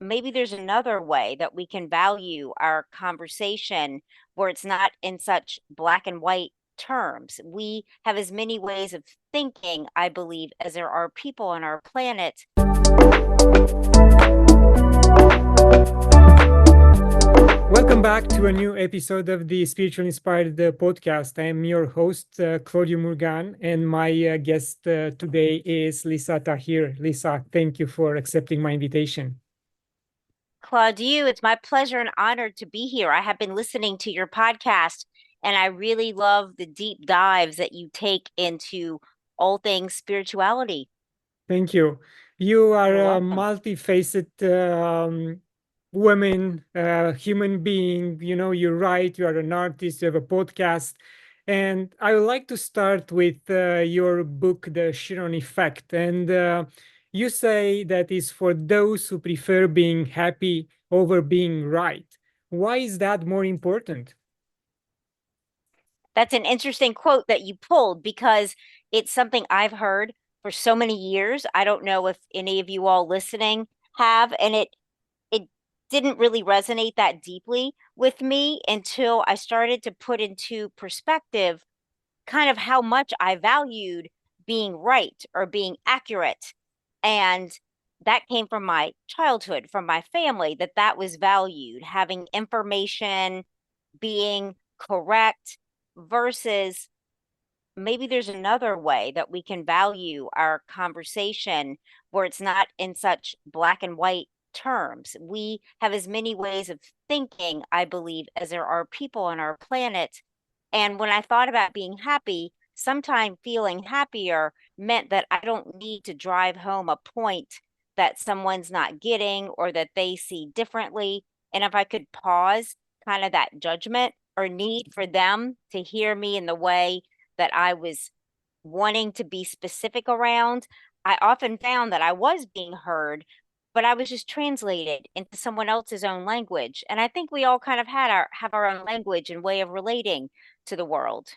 maybe there's another way that we can value our conversation where it's not in such black and white terms. We have as many ways of thinking, I believe, as there are people on our planet. Welcome back to a new episode of the Spiritual Inspired podcast. I am your host, Claudiu Murgan, and my guest today is Lisa Tahir. Lisa, thank you for accepting my invitation. Claudiu, it's my pleasure and honor to be here. I have been listening to your podcast, and I really love the deep dives that you take into all things spirituality. Thank you. You are You're a welcome. multifaceted woman, human being. You know, you're right. You are an artist. You have a podcast. And I would like to start with your book, The Chiron Effect. And you say that is for those who prefer being happy over being right. Why is that more important? That's an interesting quote that you pulled because it's something I've heard for so many years. I don't know if any of you all listening have, and it didn't really resonate that deeply with me until I started to put into perspective kind of how much I valued being right or being accurate. And that came from my childhood, from my family, that was valued, having information, being correct versus maybe there's another way that we can value our conversation where it's not in such black and white terms. We have as many ways of thinking, I believe, as there are people on our planet. And when I thought about being happy, sometime feeling happier meant that I don't need to drive home a point that someone's not getting or that they see differently. And if I could pause kind of that judgment or need for them to hear me in the way that I was wanting to be specific around, I often found that I was being heard, but I was just translated into someone else's own language. And I think we all kind of have our own language and way of relating to the world.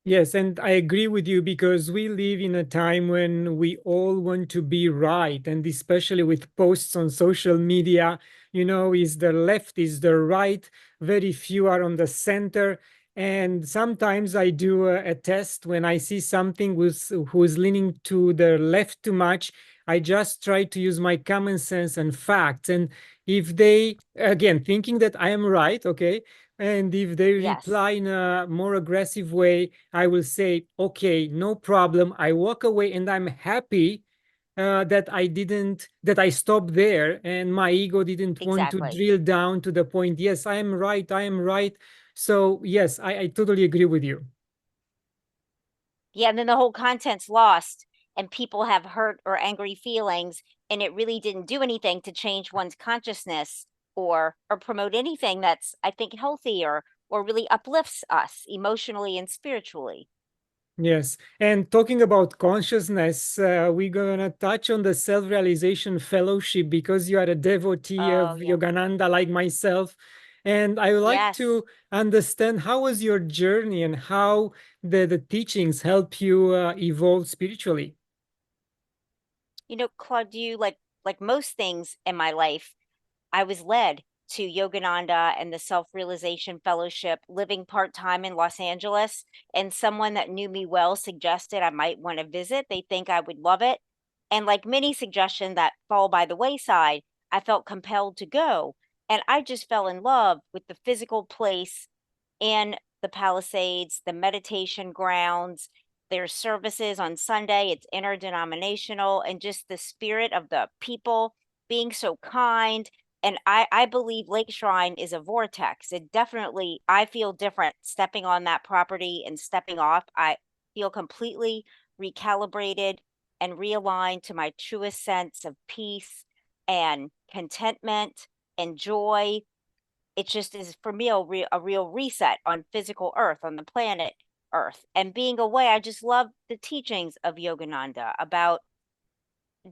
Yes, and I agree with you because we live in a time when we all want to be right, and especially with posts on social media, you know, is the left, is the right, very few are on the center. And sometimes I do a test when I see something who's leaning to the left too much. I just try to use my common sense and facts. And if they, again, thinking that I am right, okay, and if they Yes, reply in a more aggressive way, I will say, okay, no problem. I walk away and I'm happy that I stopped there and my ego didn't want to exactly. drill down to the point. Yes, I am right. I am right. So, yes, I totally agree with you. Yeah, and then the whole content's lost and people have hurt or angry feelings and it really didn't do anything to change one's consciousness or promote anything that's I think healthy or really uplifts us emotionally and spiritually. Yes. And talking about consciousness, we're going to touch on the self realization fellowship because you are a devotee of Oh, yeah. Yogananda like myself. And I would like Yes. to understand how was your journey and how the teachings help you evolve spiritually. You know, Claudiu, like most things in my life, I was led to Yogananda and the Self-Realization Fellowship, living part-time in Los Angeles, and someone that knew me well suggested I might want to visit. They think I would love it. And like many suggestions that fall by the wayside, I felt compelled to go. And I just fell in love with the physical place in the Palisades, the meditation grounds. There's services on Sunday. It's interdenominational and just the spirit of the people being so kind. And I believe Lake Shrine is a vortex. It definitely, I feel different stepping on that property and stepping off. I feel completely recalibrated and realigned to my truest sense of peace and contentment and joy. It just is for me a real reset on physical earth, on the planet earth. And being away, I just love the teachings of Yogananda about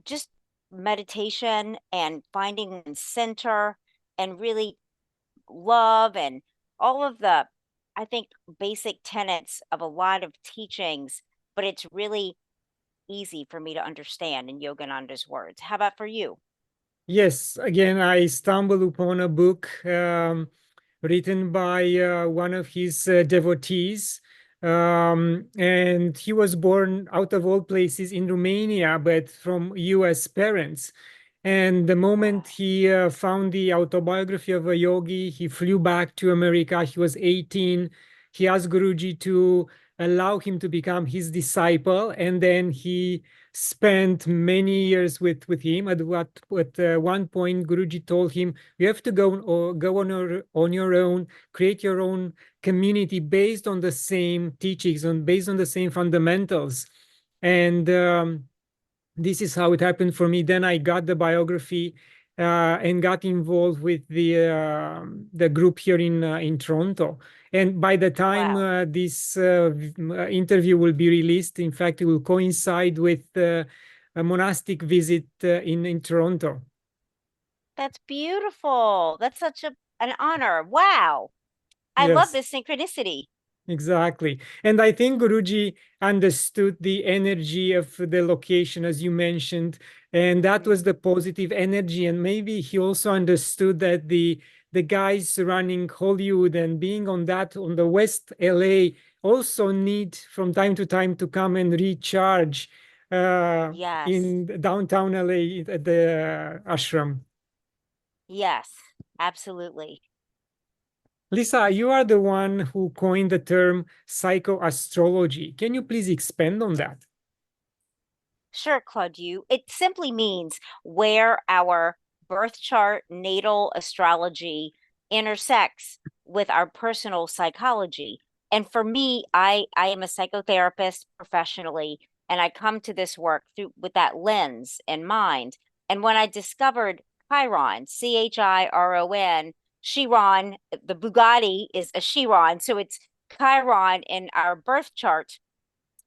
just meditation and finding center and really love and all of the, I think, basic tenets of a lot of teachings, but it's really easy for me to understand in Yogananda's words. How about for you? Yes, again, I stumbled upon a book written by one of his devotees. And he was born out of all places in Romania, but from US parents. And the moment Wow. he found the autobiography of a yogi, he flew back to America. He was 18. He asked Guruji to allow him to become his disciple. And then he spent many years with him. At one point, Guruji told him, "You have to go on your own, create your own community based on the same teachings, on based on the same fundamentals." And this is how it happened for me. Then I got the biography and got involved with the group here in Toronto. And by the time Wow. this interview will be released, in fact, it will coincide with a monastic visit in Toronto. That's beautiful. That's such an honor. Wow. I love Yes. this synchronicity. Exactly. And I think Guruji understood the energy of the location, as you mentioned, and that was Hmm. the positive energy. And maybe he also understood that the guys running Hollywood and being on the West LA also need from time to time to come and recharge Yes. in downtown LA at the ashram. Yes. Absolutely. Lisa, you are the one who coined the term psychoastrology. Can you please expand on that? Sure, Claudiu. It simply means where our birth chart natal astrology intersects with our personal psychology. And for me, I am a psychotherapist professionally, and I come to this work through with that lens in mind. And when I discovered Chiron, Chiron, Chiron, the Bugatti is a Chiron, so it's Chiron in our birth chart,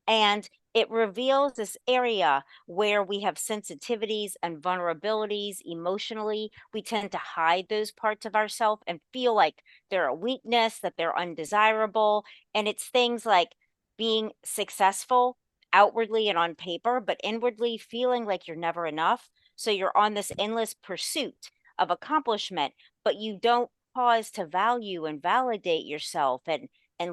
and it reveals this area where we have sensitivities and vulnerabilities emotionally. We tend to hide those parts of ourselves and feel like they're a weakness, that they're undesirable. And it's things like being successful outwardly and on paper, but inwardly feeling like you're never enough. So you're on this endless pursuit of accomplishment, but you don't pause to value and validate yourself and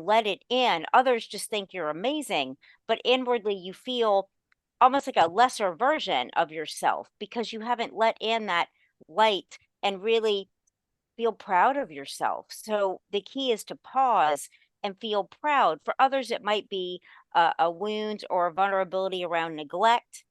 let it in. Others just think you're amazing, but inwardly you feel almost like a lesser version of yourself because you haven't let in that light and really feel proud of yourself. So the key is to pause and feel proud. For others, it might be a wound or a vulnerability around neglect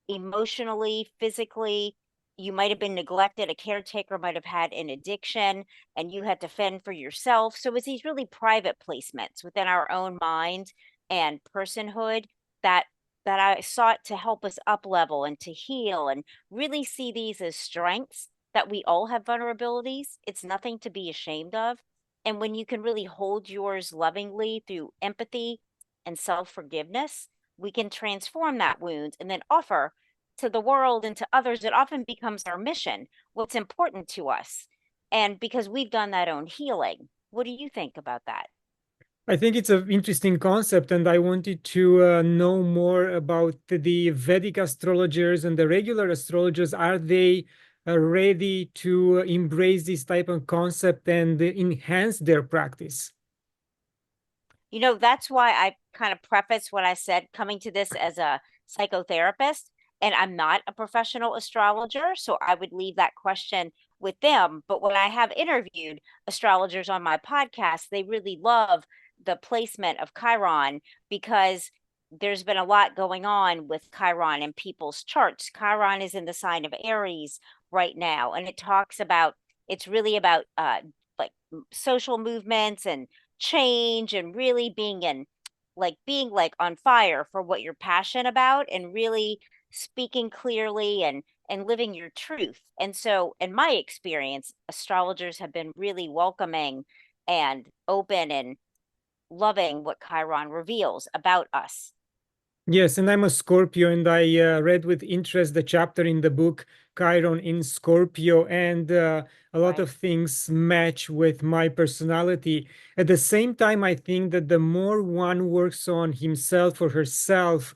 emotionally, physically. You might have been neglected. A caretaker might have had an addiction and you had to fend for yourself. So it's these really private placements within our own mind and personhood that I sought to help us up level and to heal and really see these as strengths, that we all have vulnerabilities. It's nothing to be ashamed of. And when you can really hold yours lovingly through empathy and self-forgiveness, we can transform that wound and then offer to the world and to others. It often becomes our mission, what's important to us. And because we've done that own healing. What do you think about that? I think it's an interesting concept, and I wanted to know more about the Vedic astrologers and the regular astrologers. Are they ready to embrace this type of concept and enhance their practice? You know, that's why I kind of preface what I said coming to this as a psychotherapist, and I'm not a professional astrologer, so I would leave that question with them. But when I have interviewed astrologers on my podcast, they really love the placement of Chiron because there's been a lot going on with Chiron in people's charts. Chiron is in the sign of Aries right now, and it talks about it's really about like social movements and change and really being like on fire for what you're passionate about and really speaking clearly and living your truth. And so in my experience, astrologers have been really welcoming and open and loving what Chiron reveals about us. Yes, and I'm a Scorpio, and I read with interest the chapter in the book Chiron in Scorpio, and a lot Right. of things match with my personality. At the same time, I think that the more one works on himself or herself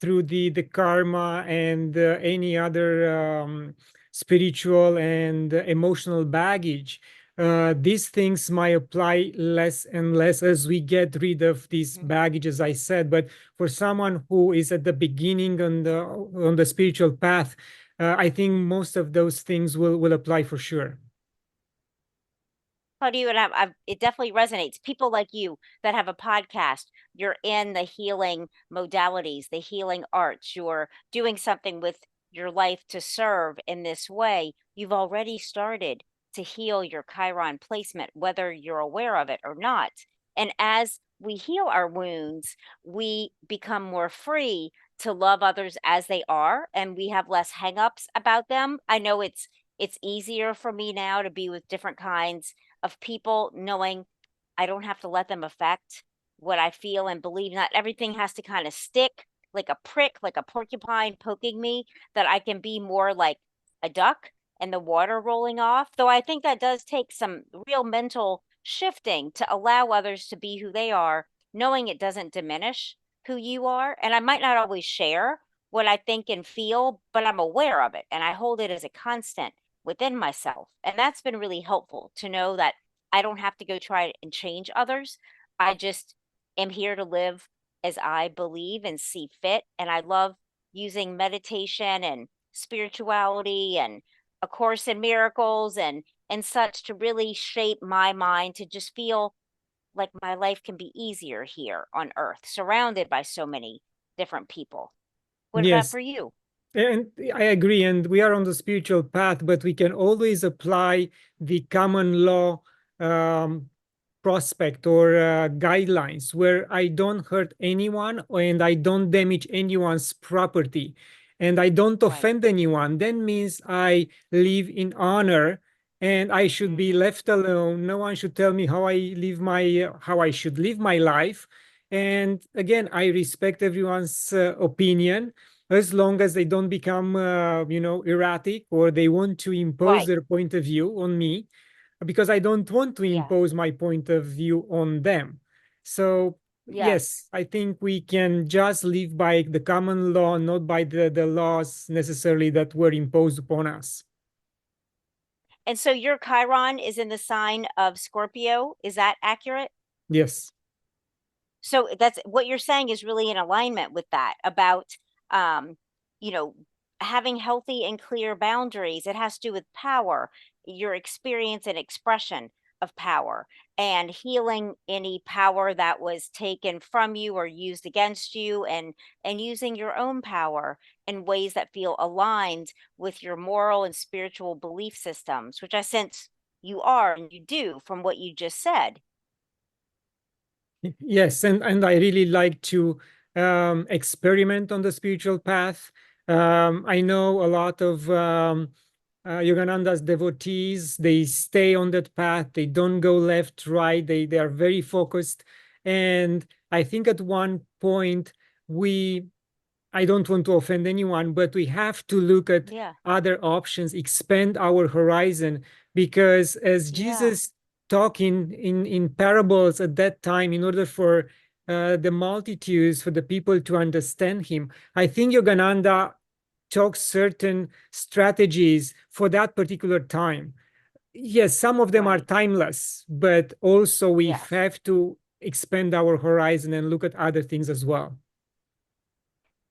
through the karma and any other spiritual and emotional baggage, these things might apply less and less as we get rid of these Mhm. baggage, as I said. But for someone who is at the beginning on the spiritual path, I think most of those things will apply for sure. Claudiu, and it definitely resonates. People like you that have a podcast, you're in the healing modalities, the healing arts, you're doing something with your life to serve in this way. You've already started to heal your Chiron placement, whether you're aware of it or not. And as we heal our wounds, we become more free to love others as they are, and we have less hangups about them. I know it's easier for me now to be with different kinds of people, knowing I don't have to let them affect what I feel and believe. Not everything has to kind of stick like a prick, like a porcupine poking me, that I can be more like a duck and the water rolling off. Though I think that does take some real mental shifting to allow others to be who they are, knowing it doesn't diminish who you are. And I might not always share what I think and feel, but I'm aware of it and I hold it as a constant within myself. And that's been really helpful to know that I don't have to go try and change others. I just am here to live as I believe and see fit. And I love using meditation and spirituality and A Course in Miracles and such to really shape my mind to just feel like my life can be easier here on earth, surrounded by so many different people. What about Yes. for you? And I agree, and we are on the spiritual path, but we can always apply the common law um, prospect or guidelines where I don't hurt anyone and I don't damage anyone's property and I don't Right. offend anyone. That means I live in honor and I should be Mm-hmm. left alone. No one should tell me how I should live my life. And again, I respect everyone's opinion as long as they don't become erratic or they want to impose Right. their point of view on me because I don't want to Yeah. impose my point of view on them. So Yes. yes, I think we can just live by the common law, not by the laws necessarily that were imposed upon us. And so your Chiron is in the sign of Scorpio. Is that accurate? Yes. So that's what you're saying is really in alignment with that about, um, you know, having healthy and clear boundaries. It has to do with power, your experience and expression of power, and healing any power that was taken from you or used against you, and using your own power in ways that feel aligned with your moral and spiritual belief systems, which I sense you are and you do from what you just said. Yes, and I really like to experiment on the spiritual path. I know a lot of Yogananda's devotees. They stay on that path. They don't go left, right. They are very focused. And I think at one point we I don't want to offend anyone, but we have to look at Yeah. other options, expand our horizon, because as Yeah. Jesus talked in parables at that time, in order for the multitudes, for the people to understand him, I think Yogananda talks certain strategies for that particular time. Yes, some of them are Right. timeless, but also we Yes. have to expand our horizon and look at other things as well.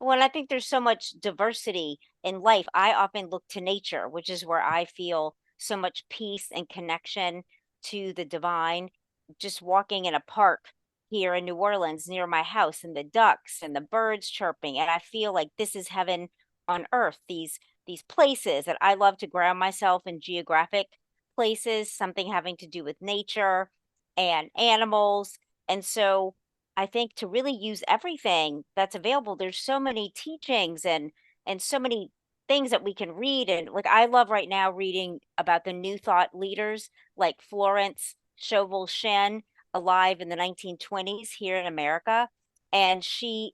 Well, I think there's so much diversity in life. I often look to nature, which is where I feel so much peace and connection to the divine. Just walking in a park here in New Orleans near my house, and the ducks and the birds chirping, and I feel like this is heaven on earth. These places that I love to ground myself in, geographic places, something having to do with nature and animals. And so I think to really use everything that's available, there's so many teachings and so many things that we can read. And like I love right now reading about the new thought leaders like Florence Scovel Shinn, alive in the 1920s here in America. And she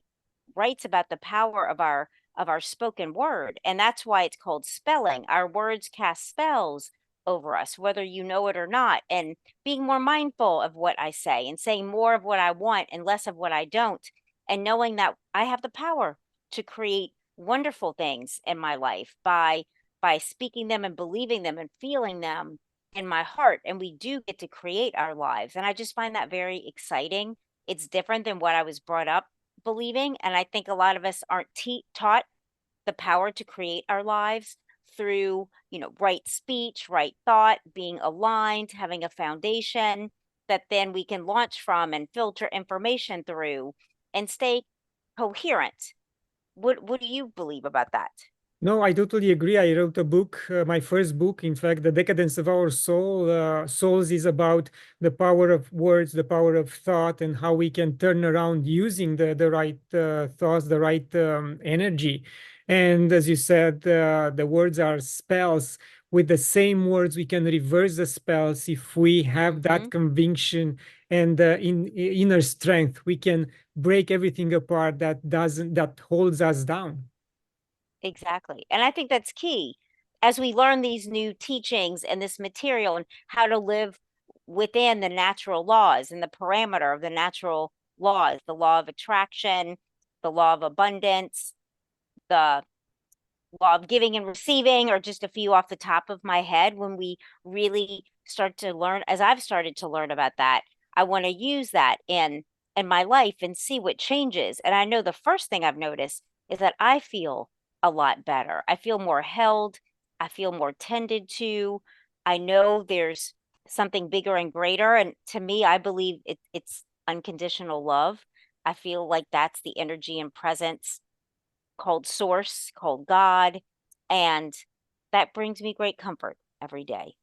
writes about the power of our spoken word. And that's why it's called spelling. Our words cast spells over us, whether you know it or not. And being more mindful of what I say and saying more of what I want and less of what I don't. And knowing that I have the power to create wonderful things in my life by by speaking them and believing them and feeling them in my heart. And we do get to create our lives. And I just find that very exciting. It's different than what I was brought up believing. And I think a lot of us aren't taught the power to create our lives through, right speech, right thought, being aligned, having a foundation that then we can launch from and filter information through and stay coherent. What do you believe about that? No, I totally agree. I wrote a book, my first book, in fact, The Decadence of Our Soul. Souls is about the power of words, the power of thought, and how we can turn around using the right thoughts, the right energy. And as you said, the words are spells. With the same words, we can reverse the spells if we have that Hmm. conviction and inner strength. We can break everything apart that holds us down. Exactly. And I think that's key as we learn these new teachings and this material and how to live within the natural laws and the parameter of the natural laws, the law of attraction, the law of abundance, the law of giving and receiving, or just a few off the top of my head. When we really start to learn, as I've started to learn about that, I want to use that in my life and see what changes. And I know the first thing I've noticed is that I feel a lot better. I feel more held. I feel more tended to. I know there's something bigger and greater. And to me, I believe it's unconditional love. I feel like that's the energy and presence called Source, called God, and that brings me great comfort every day.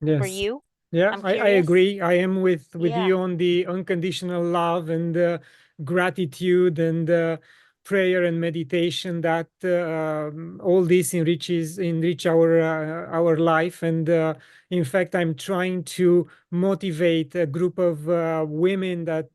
For Yes. you, Yeah, I'm I curious. agree. I am with Yeah, you on the unconditional love and gratitude and prayer and meditation that all this enrich our life. And in fact, I'm trying to motivate a group of women that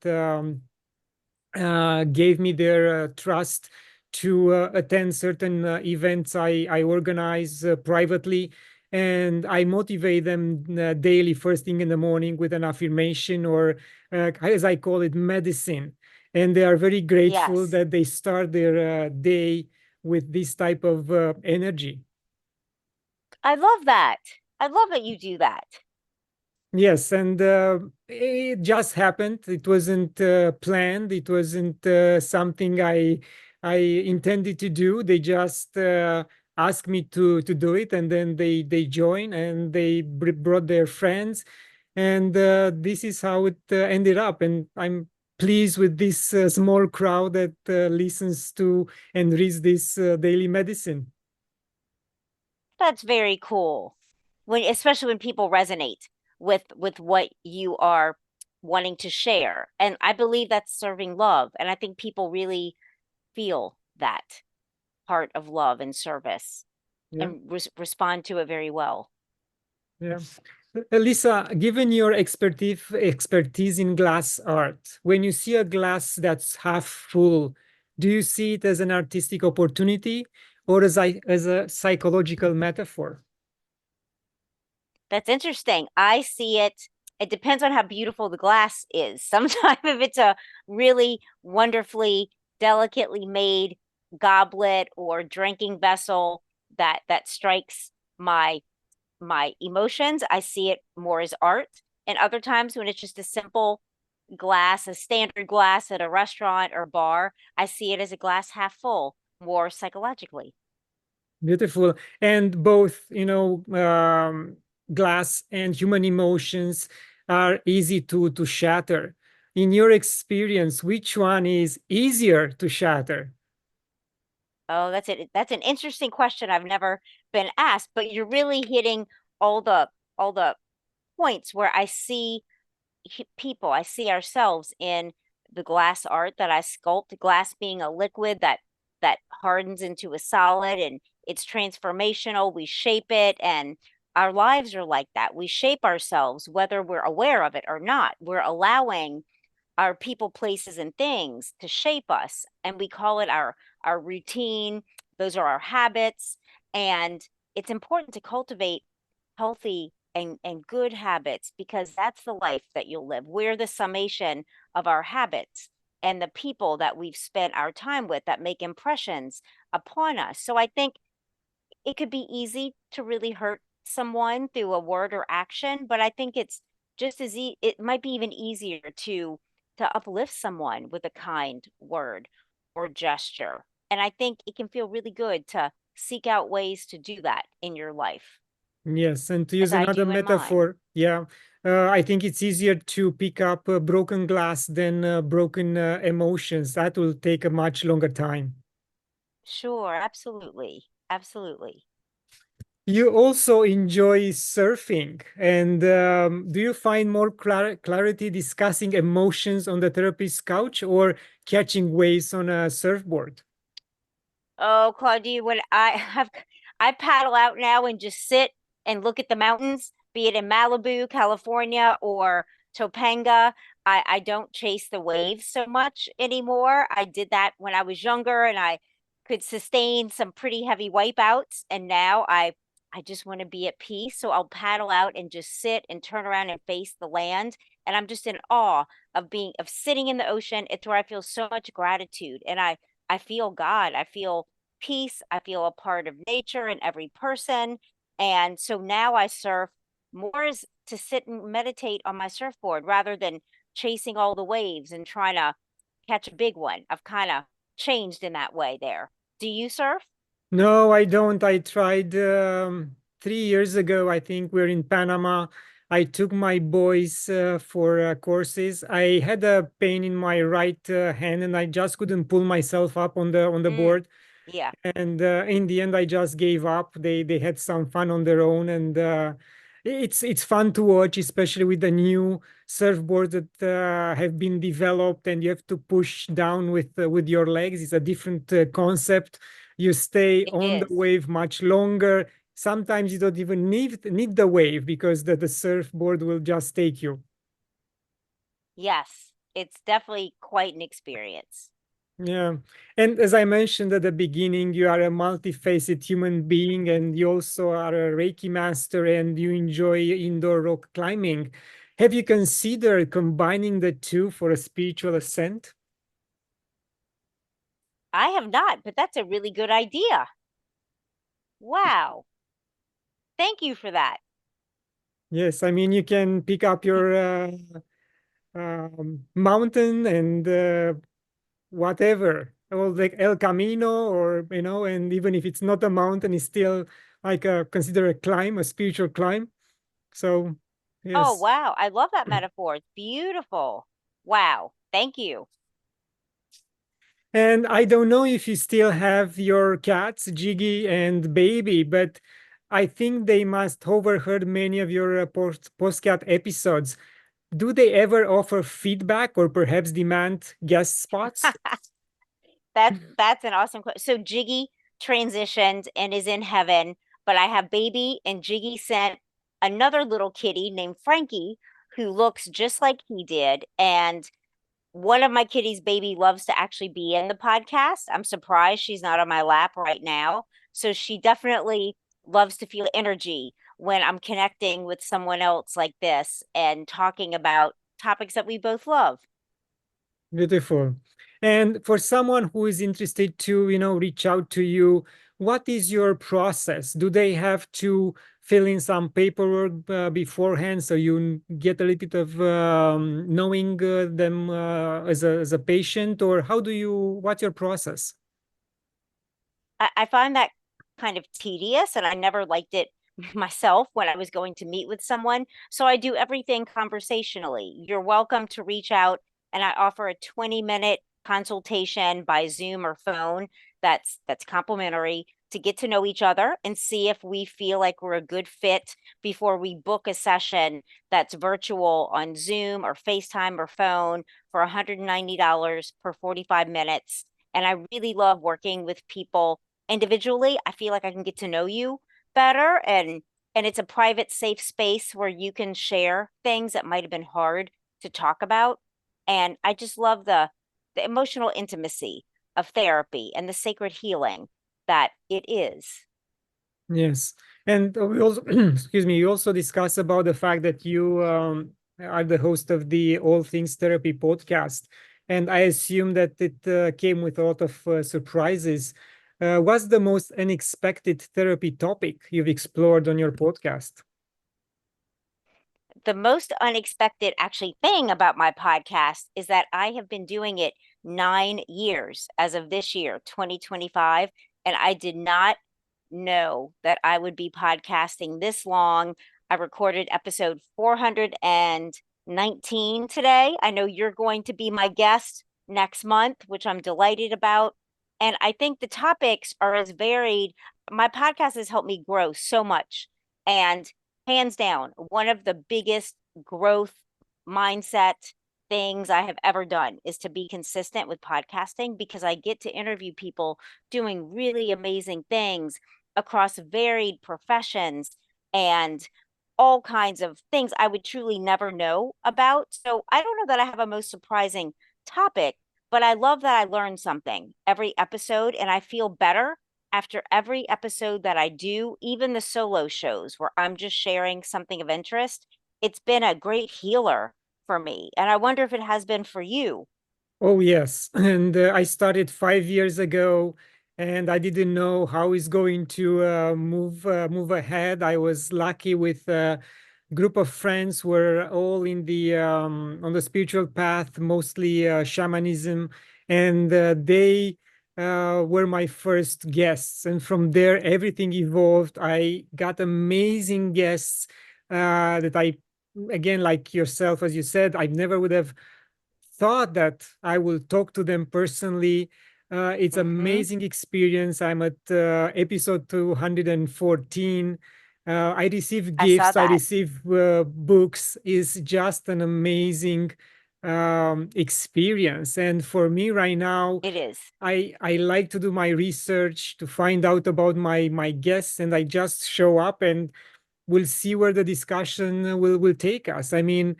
gave me their trust to attend certain events I organize privately. And I motivate them daily, first thing in the morning, with an affirmation or, as I call it, medicine. And they are very grateful yes. that they start their day with this type of energy. I love that. I love that you do that. Yes, and it just happened. It wasn't planned. It wasn't something I intended to do. They just asked me to do it, and then they join and they brought their friends, and this is how it ended up. And I'm pleased with this small crowd that listens to and reads this daily medicine. That's very cool. When especially when people resonate with what you are wanting to share. And I believe that's serving love. And I think people really feel that part of love and service Yeah. and respond to it very well. Yeah. Lisa, given your expertise in glass art, when you see a glass that's half full, do you see it as an artistic opportunity or as a psychological metaphor? That's interesting. I see it. It depends on how beautiful the glass is. Sometimes if it's a really wonderfully, delicately made goblet or drinking vessel that strikes my emotions, I see it more as art. And other times when it's just a simple glass, a standard glass at a restaurant or bar, I see it as a glass half full, more psychologically. Beautiful. And both, glass and human emotions are easy to shatter. In your experience, which one is easier to shatter? Oh, that's it. That's an interesting question. I've never been asked, but you're really hitting all the points where I see people, I see ourselves in the glass art that I sculpt, glass being a liquid that hardens into a solid and it's transformational. We shape it and our lives are like that. We shape ourselves whether we're aware of it or not. We're allowing our people, places, and things to shape us. And we call it our routine. Those are our habits. And it's important to cultivate healthy and good habits because that's the life that you'll live. We're the summation of our habits and the people that we've spent our time with that make impressions upon us. So I think it could be easy to really hurt someone through a word or action, but I think it's just as it might be even easier to uplift someone with a kind word or gesture. And I think it can feel really good to seek out ways to do that in your life, Yes, and to as use I another do in mine. metaphor, yeah, I think it's easier to pick up broken glass than broken emotions. That will take a much longer time. Sure, absolutely. Absolutely. You also enjoy surfing, and do you find more clarity discussing emotions on the therapist's couch or catching waves on a surfboard? Oh, Claudia, when I paddle out now and just sit and look at the mountains, be it in Malibu, California, or Topanga. I don't chase the waves so much anymore. I did that when I was younger and I could sustain some pretty heavy wipeouts. And now I just want to be at peace. So I'll paddle out and just sit and turn around and face the land. And I'm just in awe of sitting in the ocean. It's where I feel so much gratitude. And I feel God. I feel peace. I feel a part of nature in every person. And so now I surf more as to sit and meditate on my surfboard rather than chasing all the waves and trying to catch a big one. I've kind of changed in that way there. Do you surf? No, I don't. I tried 3 years ago. I think we're in Panama. I took my boys for courses. I had a pain in my right hand, and I just couldn't pull myself up on the Mm, board. yeah, And in the end, I just gave up. They had some fun on their own, and it's fun to watch, especially with the new surfboards that have been developed, and you have to push down with your legs. It's a different concept. You stay it on the is. wave much longer. Sometimes you don't even need the wave because the surfboard will just take you. Yes, it's definitely quite an experience. Yeah. And as I mentioned at the beginning, you are a multifaceted human being and you also are a Reiki master and you enjoy indoor rock climbing. Have you considered combining the two for a spiritual ascent? I have not, but that's a really good idea. Wow. Thank you for that. Yes, I mean, you can pick up your mountain and whatever, or like El Camino, or, and even if it's not a mountain, it's still like consider a climb, a spiritual climb. So, Oh, yes. wow. I love that metaphor. It's beautiful. Wow. Thank you. And I don't know if you still have your cats, Jiggy and Baby, but I think they must overheard many of your postcat episodes. Do they ever offer feedback or perhaps demand guest spots? That's an awesome question. So Jiggy transitioned and is in heaven, but I have Baby and Jiggy sent another little kitty named Frankie who looks just like he did. And one of my kitties, Baby, loves to actually be in the podcast. I'm surprised she's not on my lap right now. So she definitely loves to feel energy when I'm connecting with someone else like this and talking about topics that we both love. Beautiful. And for someone who is interested to, reach out to you, what is your process? Do they have to fill in some paperwork beforehand so you get a little bit of knowing them as a patient, or what's your process? I find that kind of tedious, and I never liked it myself when I was going to meet with someone. So I do everything conversationally. You're welcome to reach out, and I offer a 20-minute consultation by Zoom or phone that's complimentary to get to know each other and see if we feel like we're a good fit before we book a session that's virtual on Zoom or FaceTime or phone for $190 per 45 minutes. And I really love working with people individually. I feel like I can get to know you better, and it's a private safe space where you can share things that might have been hard to talk about. And I just love the emotional intimacy of therapy and the sacred healing that it is. Yes. And we also, excuse me, you also discuss about the fact that you are the host of the All Things Therapy podcast. And I assume that it came with a lot of surprises. What's the most unexpected therapy topic you've explored on your podcast? The most unexpected actually thing about my podcast is that I have been doing it 9 years as of this year, 2025, and I did not know that I would be podcasting this long. I recorded episode 419 today. I know you're going to be my guest next month, which I'm delighted about. And I think the topics are as varied. My podcast has helped me grow so much. And hands down, one of the biggest growth mindset things I have ever done is to be consistent with podcasting because I get to interview people doing really amazing things across varied professions and all kinds of things I would truly never know about. So I don't know that I have a most surprising topic, but I love that I learn something every episode and I feel better after every episode that I do, even the solo shows where I'm just sharing something of interest. It's been a great healer for me. And I wonder if it has been for you. Oh, yes. And I started 5 years ago, and I didn't know how it's going to move ahead. I was lucky with a group of friends were all in the on the spiritual path, mostly shamanism, and they were my first guests. And from there, everything evolved. I got amazing guests that I, again, like yourself, as you said, I never would have thought that I will talk to them personally. It's Hmm. amazing experience. I'm at episode 214. I receive I saw gifts. I that. receive books. Is just an amazing experience. And for me right now, It is. I like to do my research to find out about my guests, and I just show up and we'll see where the discussion will take us. I mean,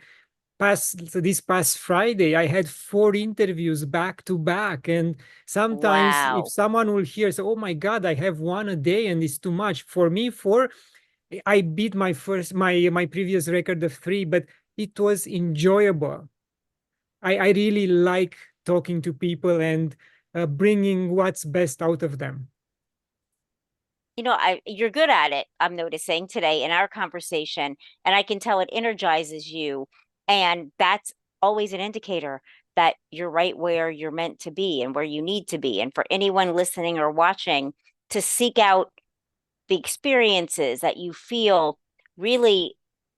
this past Friday, I had 4 interviews back to back. And sometimes if Wow. someone will hear, say, oh my God, I have one a day and it's too much. For me, four, I beat my previous record of three, but it was enjoyable. I really like talking to people and bringing what's best out of them. You're good at it, I'm noticing today in our conversation, and I can tell it energizes you. And that's always an indicator that you're right where you're meant to be and where you need to be. And for anyone listening or watching to seek out the experiences that you feel really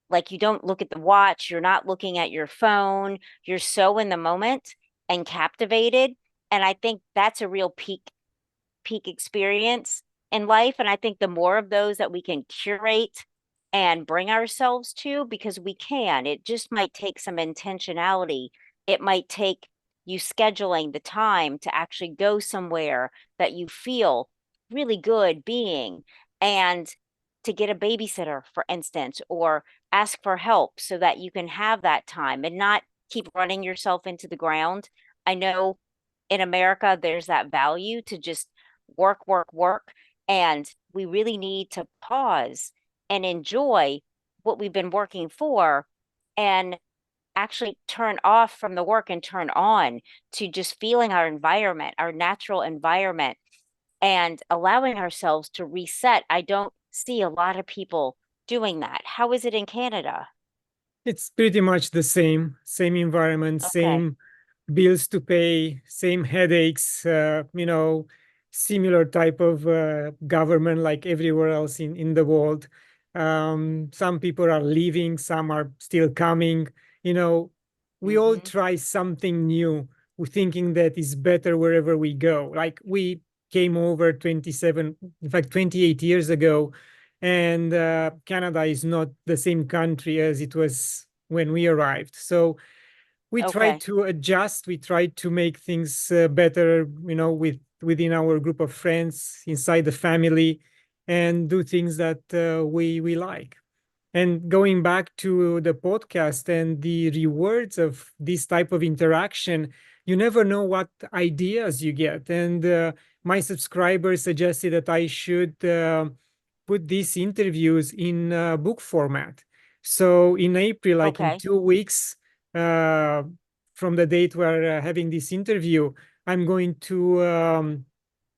like you don't look at the watch, you're not looking at your phone, you're so in the moment and captivated. And I think that's a real peak experience in life. And I think the more of those that we can curate and bring ourselves to, because we can, it just might take some intentionality. It might take you scheduling the time to actually go somewhere that you feel really good being and to get a babysitter, for instance, or ask for help so that you can have that time and not keep running yourself into the ground. I know in America, there's that value to just work, work, work. And we really need to pause and enjoy what we've been working for and actually turn off from the work and turn on to just feeling our environment, our natural environment, and allowing ourselves to reset. I don't see a lot of people doing that. How is it in Canada? It's pretty much the same environment, Okay. same bills to pay, same headaches, similar type of government like everywhere else in the world. Some people are leaving, some are still coming. You know, we all Hmm. try something new. We're thinking that is better wherever we go. Like we came over 27, in fact, 28 years ago, and Canada is not the same country as it was when we arrived. So we tried Okay. to adjust. We tried to make things better, within our group of friends, inside the family, and do things that we like. And going back to the podcast and the rewards of this type of interaction, you never know what ideas you get. And my subscribers suggested that I should put these interviews in book format. So in April, like in Okay. 2 weeks from the date we're having this interview, I'm going to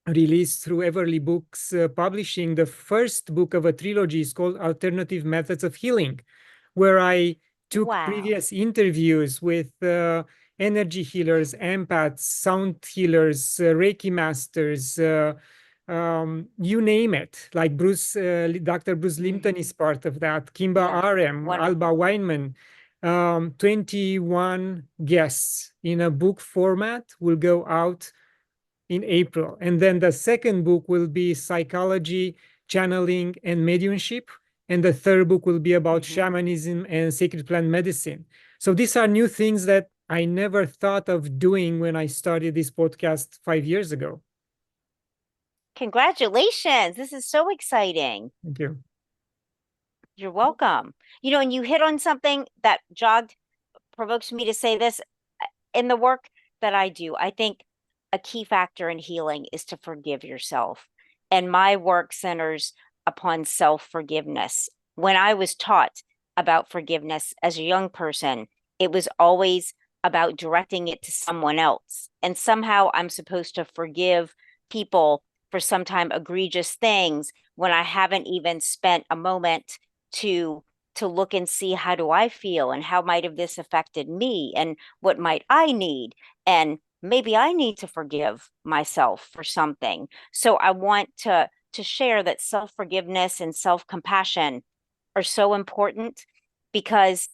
released through Everly Books Publishing. The first book of a trilogy is called Alternative Methods of Healing, where I took Wow. previous interviews with energy healers, empaths, sound healers, Reiki masters, you name it. Like Dr. Bruce Limpton is Hmm. part of that, Kimba Yeah. Arem, Alba Wonderful. Weinman. 21 guests in a book format will go out in April. And then the second book will be psychology, channeling, and mediumship. And the third book will be about Hmm. shamanism and sacred plant medicine. So these are new things that I never thought of doing when I started this podcast 5 years ago. Congratulations. This is so exciting. Thank you. You're welcome. And you hit on something that provokes me to say this in the work that I do. I think a key factor in healing is to forgive yourself. And my work centers upon self-forgiveness. When I was taught about forgiveness as a young person, it was always about directing it to someone else. And somehow I'm supposed to forgive people for sometimes egregious things when I haven't even spent a moment to look and see how do I feel and how might have this affected me and what might I need, and maybe I need to forgive myself for something. So I want to share that self-forgiveness and self-compassion are so important, because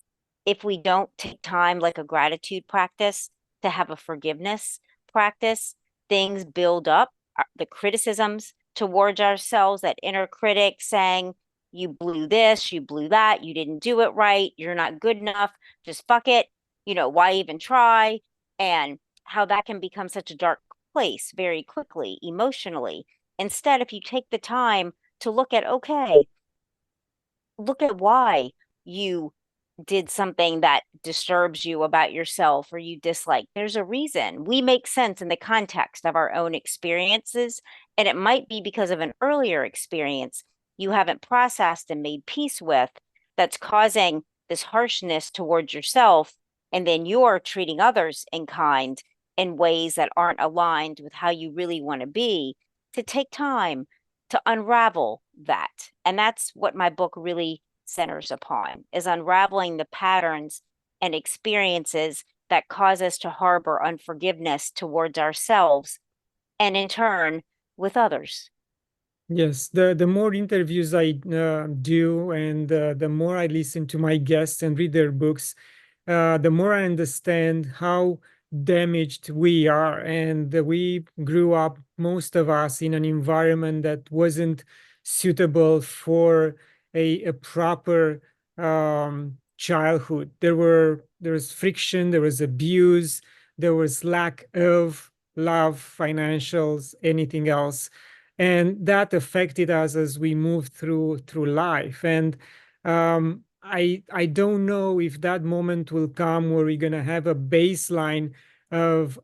if we don't take time, like a gratitude practice, to have a forgiveness practice, things build up. The criticisms towards ourselves, that inner critic saying, you blew this, you blew that, you didn't do it right, you're not good enough, just fuck it, why even try? And how that can become such a dark place very quickly emotionally. Instead, if you take the time to look at, okay, look at why you did something that disturbs you about yourself or you dislike. There's a reason. We make sense in the context of our own experiences. And it might be because of an earlier experience you haven't processed and made peace with, that's causing this harshness towards yourself. And then you're treating others in kind in ways that aren't aligned with how you really want to be. To take time to unravel that. And that's what my book really centers upon, is unraveling the patterns and experiences that cause us to harbor unforgiveness towards ourselves and in turn with others. Yes, the more interviews I do, and the more I listen to my guests and read their books, the more I understand how damaged we are. And we grew up, most of us, in an environment that wasn't suitable for a proper childhood. There was friction, there was abuse, there was lack of love, financials, anything else, and that affected us as we moved through life. And I don't know if that moment will come where we're going to have a baseline of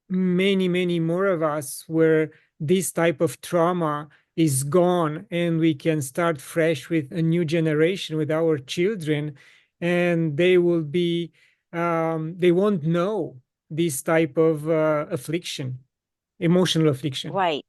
many more of us where this type of trauma is gone and we can start fresh with a new generation, with our children, and they won't know this type of affliction, emotional affliction. Right.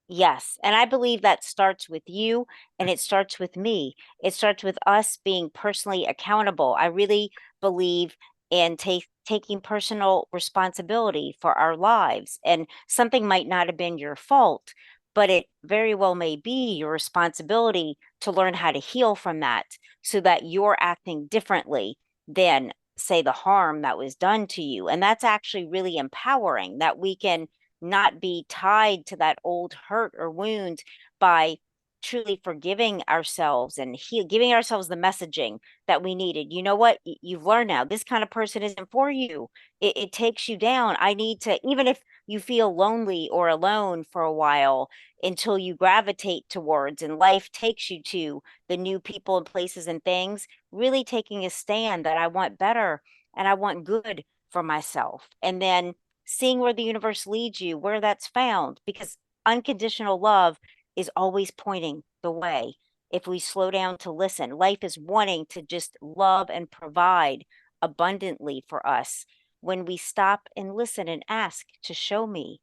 Yes. And I believe that starts with you and it starts with me. It starts with us being personally accountable. I really believe in taking personal responsibility for our lives. And something might not have been your fault, but it very well may be your responsibility to learn how to heal from that so that you're acting differently than, say, the harm that was done to you. And that's actually really empowering, that we can not be tied to that old hurt or wound by truly forgiving ourselves and giving ourselves the messaging that we needed. You know what? You've learned now. This kind of person isn't for you. It takes you down. I need to, even if you feel lonely or alone for a while until you gravitate towards and life takes you to the new people and places and things, really taking a stand that I want better and I want good for myself. And then seeing where the universe leads you, where that's found, because unconditional love is always pointing the way. If we slow down to listen, life is wanting to just love and provide abundantly for us. When we stop and listen and ask to show me,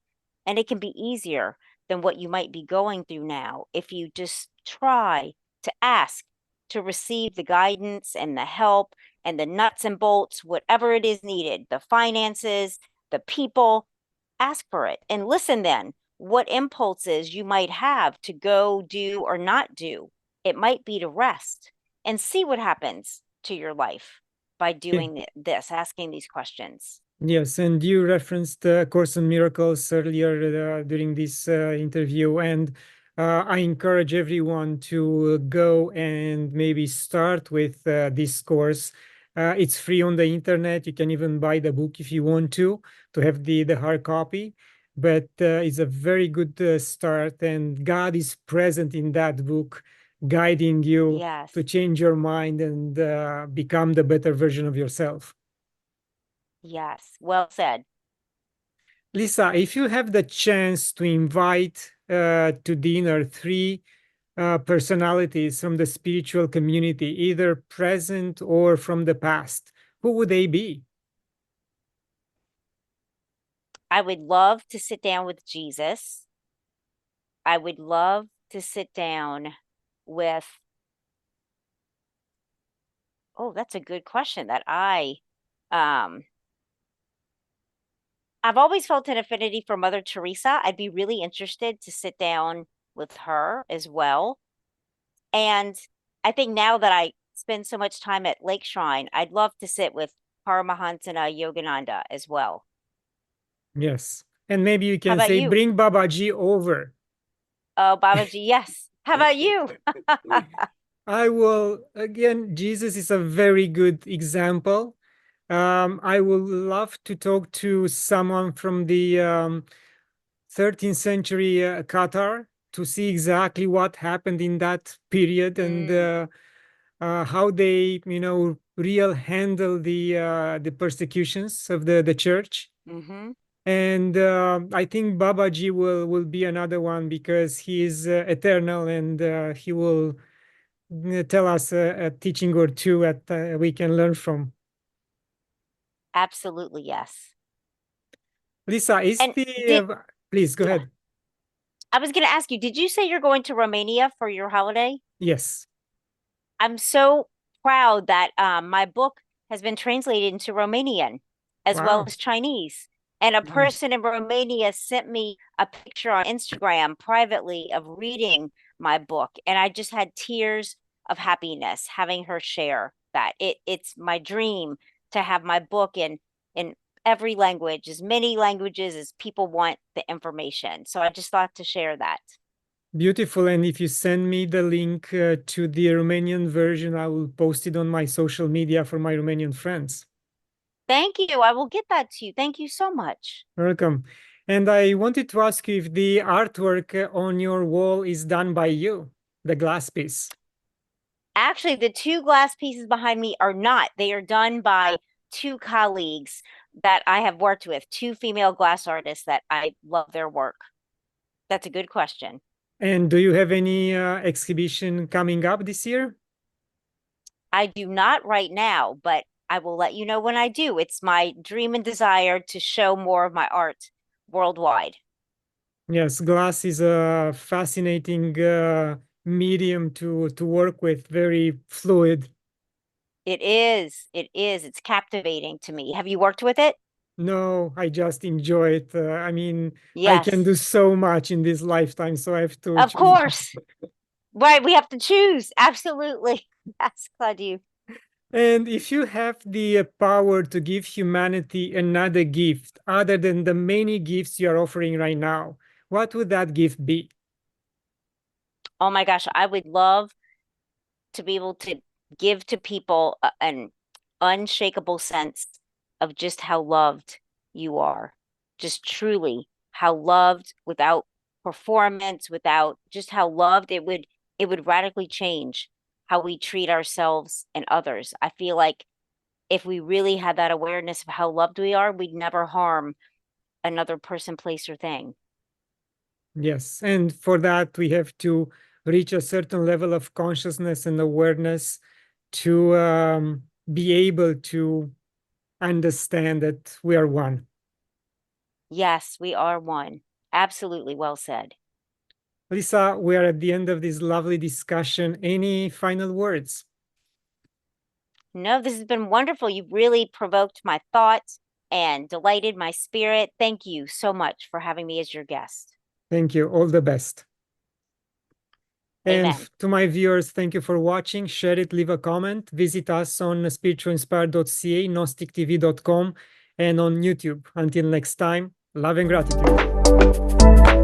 And it can be easier than what you might be going through now if you just try to ask to receive the guidance and the help and the nuts and bolts, whatever it is needed, the finances, the people. Ask for it and listen then what impulses you might have to go do or not do. It might be to rest and see what happens to your life by doing this, asking these questions. Yes, and you referenced Course in Miracles earlier during this interview, and I encourage everyone to go and maybe start with this course. It's free on the internet. You can even buy the book if you want to have the hard copy. But it's a very good start, and God is present in that book, guiding you Yes. to change your mind and become the better version of yourself. Yes. Well said. Lisa, if you have the chance to invite to dinner three personalities from the spiritual community, either present or from the past, who would they be? I would love to sit down with Jesus. I would love to sit down with, oh, that's a good question that um I've always felt an affinity for Mother Teresa. I'd be really interested to sit down with her as well. And I think now that I spend so much time at Lake Shrine, I'd love to sit with Paramahansana Yogananda as well. Yes. And maybe you How can about say, you? bring Babaji over. Oh, Babaji, yes. How about you? I will, again, Jesus is a very good example. I would love to talk to someone from the 13th century Qatar to see exactly what happened in that period and Mm, how they, real handle the persecutions of the church. mm-hmm. And I think Babaji will be another one because he is eternal and he will tell us a teaching or two that we can learn from. Absolutely, yes. Lisa, is And did please go yeah, ahead. I was going to ask you, did you say you're going to Romania for your holiday? Yes. I'm so proud that my book has been translated into Romanian as well Wow. as Chinese. And a Nice. person in Romania sent me a picture on Instagram privately of reading my book. And I just had tears of happiness having her share that. It's my dream to have my book in every language, as many languages as people want the information. So I just thought to share that. Beautiful. And if you send me the link to the Romanian version, I will post it on my social media for my Romanian friends. Thank you. I will get that to you. Thank you so much. Welcome. And I wanted to ask you if the artwork on your wall is done by you, the glass piece. Actually, the two glass pieces behind me are not. They are done by two colleagues that I have worked with, two female glass artists that I love their work. That's a good question. And do you have any exhibition coming up this year? I do not right now, but I will let you know when I do. It's my dream and desire to show more of my art worldwide. Yes, glass is a fascinating medium to work with, very fluid. It is. It is. It's captivating to me. Have you worked with it? No, I just enjoy it. I mean, I can Yes. do so much in this lifetime, so I have to Of choose. course. Right. We have to choose. Absolutely. Yes, Claudiu. And if you have the power to give humanity another gift other than the many gifts you are offering right now, what would that gift be? Oh my gosh, I would love to be able to give to people an unshakable sense of just how loved you are. Just truly how loved without performance, without just how loved it would radically change how we treat ourselves and others. I feel like if we really had that awareness of how loved we are, we'd never harm another person, place, or thing. Yes, and for that we have to reach a certain level of consciousness and awareness to be able to understand that we are one. Yes, we are one. Absolutely well said. Lisa, we are at the end of this lovely discussion. Any final words? No, this has been wonderful. You've really provoked my thoughts and delighted my spirit. Thank you so much for having me as your guest. Thank you. All the best. And Amen. to my viewers, thank you for watching. Share it, leave a comment. Visit us on spiritualinspired.ca, gnostictv.com, and on YouTube. Until next time, love and gratitude.